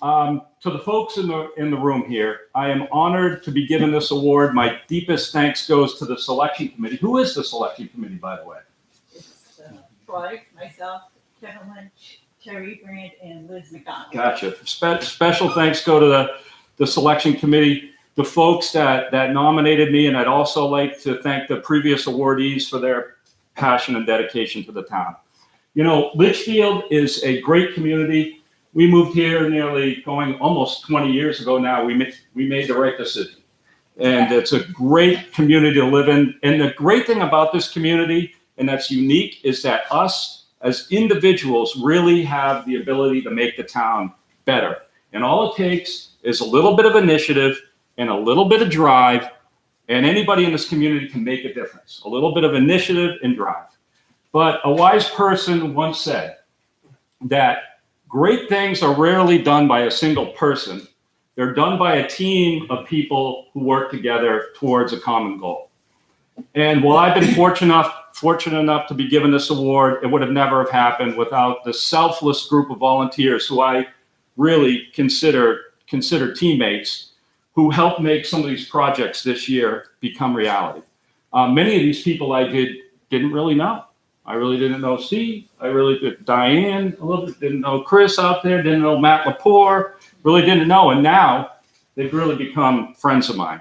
To the folks in the room here, I am honored to be given this award. My deepest thanks goes to the selection committee. Who is the selection committee, by the way? It's Troy, myself, Kevin Lynch, Terry Grant, and Liz McDonald. Gotcha. Special thanks go to the selection committee, the folks that nominated me, and I'd also like to thank the previous awardees for their passion and dedication to the town. You know, Litchfield is a great community. We moved here nearly going almost 20 years ago now. We made the right decision. And it's a great community to live in. And the great thing about this community, and that's unique, is that us as individuals really have the ability to make the town better. And all it takes is a little bit of initiative and a little bit of drive, and anybody in this community can make a difference. A little bit of initiative and drive. But a wise person once said that great things are rarely done by a single person. They're done by a team of people who work together towards a common goal. And while I've been fortunate enough to be given this award, it would have never have happened without the selfless group of volunteers who I really consider teammates, who helped make some of these projects this year become reality. Many of these people I didn't really know. I really didn't know Steve. I really did Diane a little bit. Didn't know Chris out there. Didn't know Matt Lepore. Really didn't know. And now they've really become friends of mine.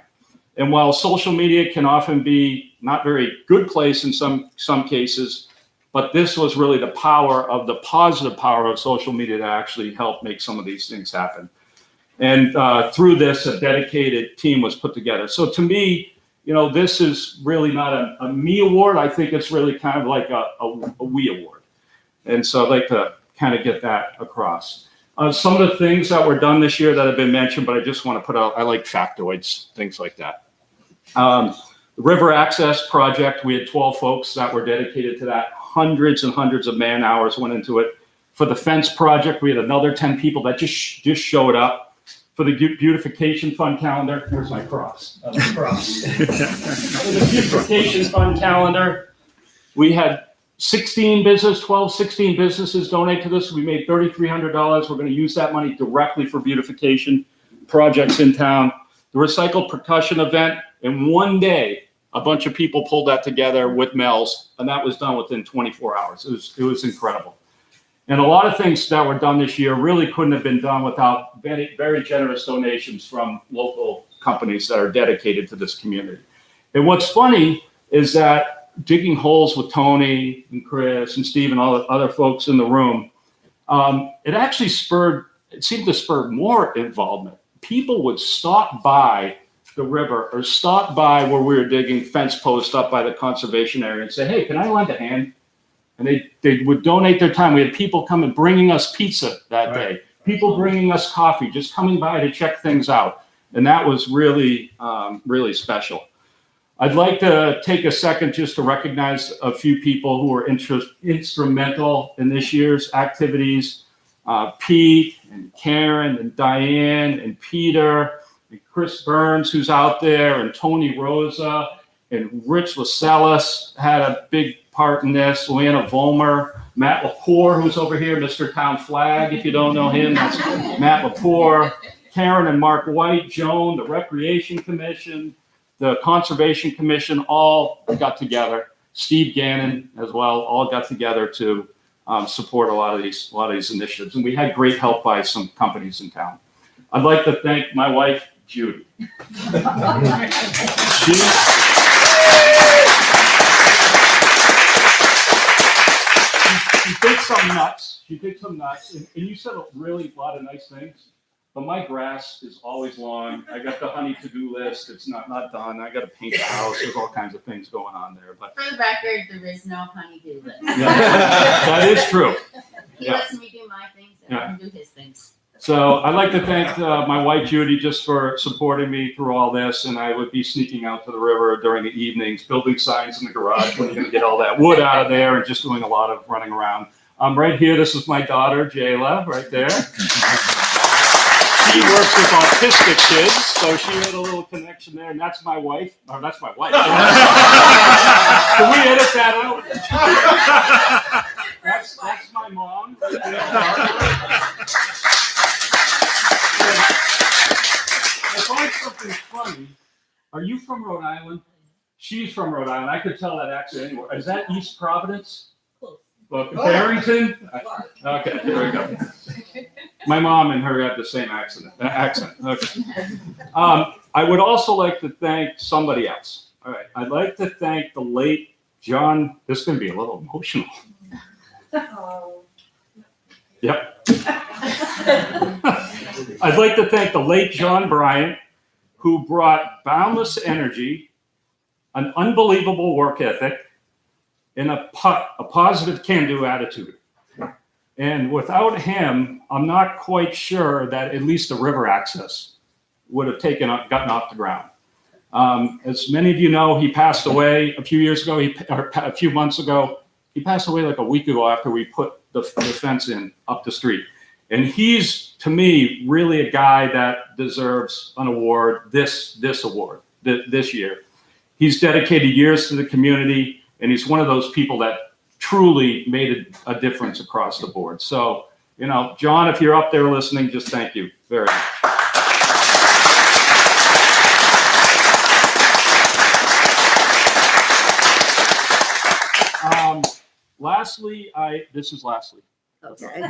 And while social media can often be not very good place in some cases, but this was really the positive power of social media to actually help make some of these things happen. And through this, a dedicated team was put together. So to me, you know, this is really not a me award. I think it's really kind of like a we award. And so I'd like to kind of get that across. Some of the things that were done this year that have been mentioned, but I just want to put out, I like factoids, things like that. The River Access Project, we had 12 folks that were dedicated to that. Hundreds and hundreds of man hours went into it. For the fence project, we had another 10 people that just showed up. For the beautification fund calendar, here's my cross. For the beautification fund calendar, we had 16 businesses donate to this. We made $3,300. We're going to use that money directly for beautification projects in town. The recycled percussion event, in one day, a bunch of people pulled that together with Mel's, and that was done within 24 hours. It was incredible. And a lot of things that were done this year really couldn't have been done without very, very generous donations from local companies that are dedicated to this community. And what's funny is that digging holes with Tony and Chris and Steve and all the other folks in the room, it seemed to spur more involvement. People would stop by the river or stop by where we were digging fence posts up by the conservation area and say, hey, can I lend a hand? and they would donate their time. We had people come and bringing us pizza that day, people bringing us coffee, just coming by to check things out. And that was really, really special. I'd like to take a second just to recognize a few people who were instrumental in this year's activities. Pete and Karen and Diane and Peter and Chris Burns, who's out there, and Tony Rosa and Rich Lascelles had a big part in this. Luana Volmer, Matt Lepore, who's over here, Mr. Town Flag, if you don't know him, that's Matt Lepore. Karen and Mark White, Joan, the Recreation Commission, the Conservation Commission, all got together. Steve Gannon as well, all got together to support a lot of these initiatives. And we had great help by some companies in town. I'd like to thank my wife, Judy. She did some nuts. And you said a lot of nice things. But my grass is always long. I got the honey to-do list. It's not done. I got to paint the house. There's all kinds of things going on there. But For the record, there is no honey-do list. yeah, that is true. He lets me do my things and I do his things. So I'd like to thank my wife, Judy, just for supporting me through all this. And I would be sneaking out to the river during the evenings, building signs in the garage when you're going to get all that wood out of there, and just doing a lot of running around. Right here, this is my daughter, Jayla, right there. She works with autistic kids, so she had a little connection there. And that's my wife. Or that's my wife. Can we edit that out? That's my mom. Right there. I find something funny. Are you from Rhode Island? She's from Rhode Island. I could tell that accent anywhere. Is that East Providence? Close. Well, Barrington? Okay, there we go. My mom and her have the same accent. Okay. I would also like to thank somebody else. All right. I'd like to thank the late John. This is going to be a little emotional. Yep. I'd like to thank the late John Bryant, who brought boundless energy, an unbelievable work ethic, and a positive can-do attitude. And without him, I'm not quite sure that at least the river access would have gotten off the ground. As many of you know, he passed away a few years ago, or a few months ago. He passed away like a week ago after we put the fence in up the street. And he's, to me, really a guy that deserves an award, this award, this year. He's dedicated years to the community, and he's one of those people that truly made a difference across the board. So, John, if you're up there listening, just thank you very much. Lastly, Okay.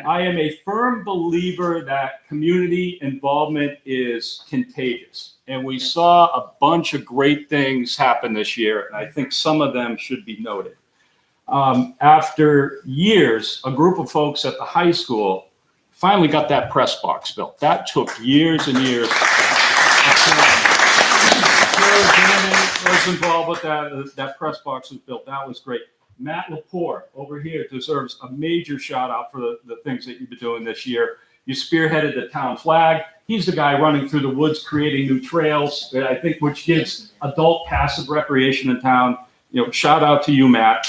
I am a firm believer that community involvement is contagious. And we saw a bunch of great things happen this year, and I think some of them should be noted. After years, a group of folks at the high school finally got that press box built. That took years and years. I was involved with that. That press box was built. That was great. Matt Lepore over here deserves a major shout out for the things that you've been doing this year. You spearheaded the town flag. He's the guy running through the woods, creating new trails, I think, which gives adult passive recreation in town. Shout out to you, Matt.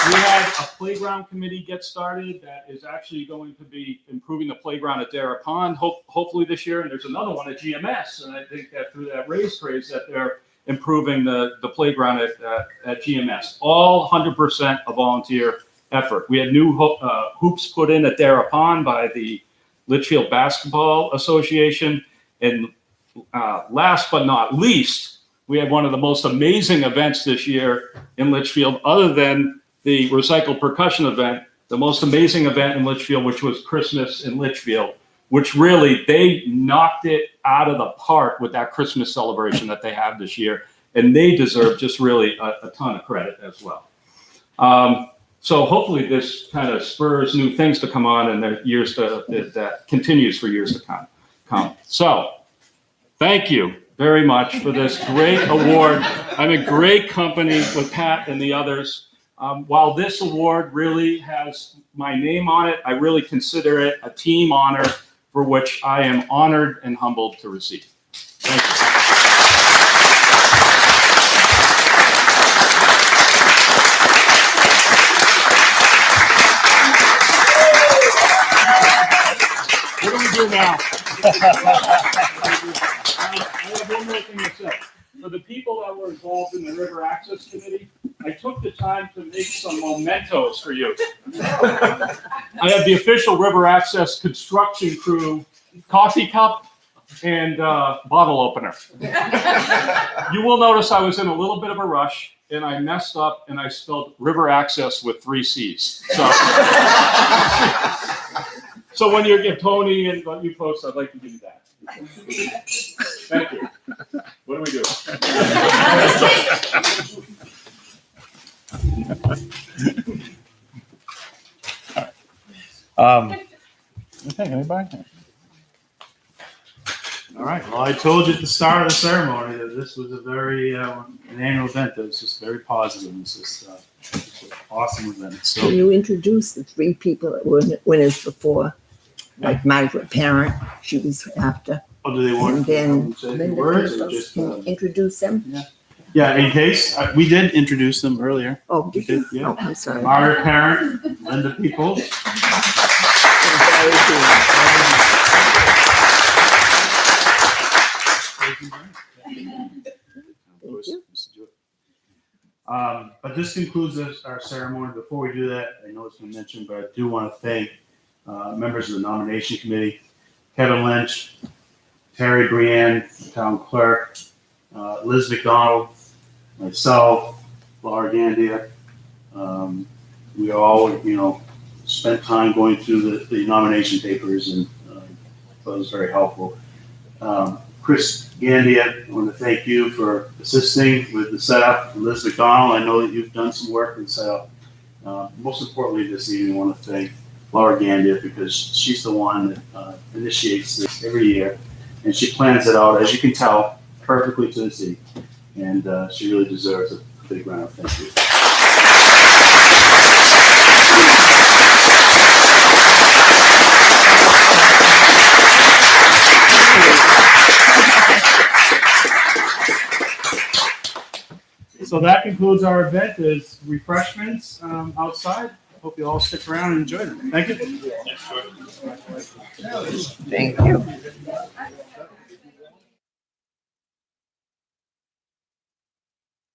We had a playground committee get started that is actually going to be improving the playground at Dara Pond, hopefully this year. And there's another one at GMS. And I think that through that raise craze that they're improving the playground at GMS. All 100% a volunteer effort. We had new hoops put in at Dara Pond by the Litchfield Basketball Association. And last but not least, we had one of the most amazing events this year in Litchfield, other than the recycled percussion event, the most amazing event in Litchfield, which was Christmas in Litchfield, which really, they knocked it out of the park with that Christmas celebration that they have this year. And they deserve just really a ton of credit as well. So hopefully this kind of spurs new things to come on in the years that continues for years to come. So thank you. very much for this great award. I'm in great company with Pat and the others. While this award really has my name on it, I really consider it a team honor for which I am honored and humbled to receive. Thank you. What do we do now? I have one more thing to say. For the people that were involved in the River Access Committee, I took the time to make some mementos for you. I have the official River Access construction crew coffee cup and bottle opener. You will notice I was in a little bit of a rush, and I messed up and I spelled River Access with 3 C's. So when you get Tony and you folks, I'd like to give you that. Thank you. What do we do? Okay, anybody? All right. Well, I told you at the start of the ceremony that this was a very an annual event that was just very positive. It's just it's an awesome event. So Can you introduce the 3 people that were winners before? Like Margaret Parent, she was after. oh, do they want And then to say a few Linda words or Christos. just? Can you introduce them? Yeah. In case we did introduce them earlier. Oh, We did. Yeah. Oh, I'm sorry. Margaret Parent, Linda Peoples. Very good. Thank you. But this concludes our ceremony. Before we do that, I know it's been mentioned, but I do want to thank members of the nomination committee, Kevin Lynch, Terry Brienne, town clerk, Liz McDonald, myself, Laura Gandia. We all, spent time going through the nomination papers, and that was very helpful. Chris Gandia, I want to thank you for assisting with the setup. Liz McDonald, I know that you've done some work in setup. Most importantly this evening, I want to thank Laura Gandia because she's the one that initiates this every year, and she plans it out, as you can tell, perfectly to the T. And she really deserves a big round of thank you. So that concludes our event. There's refreshments outside. Hope you all stick around and enjoy them. Thank you. Thank you.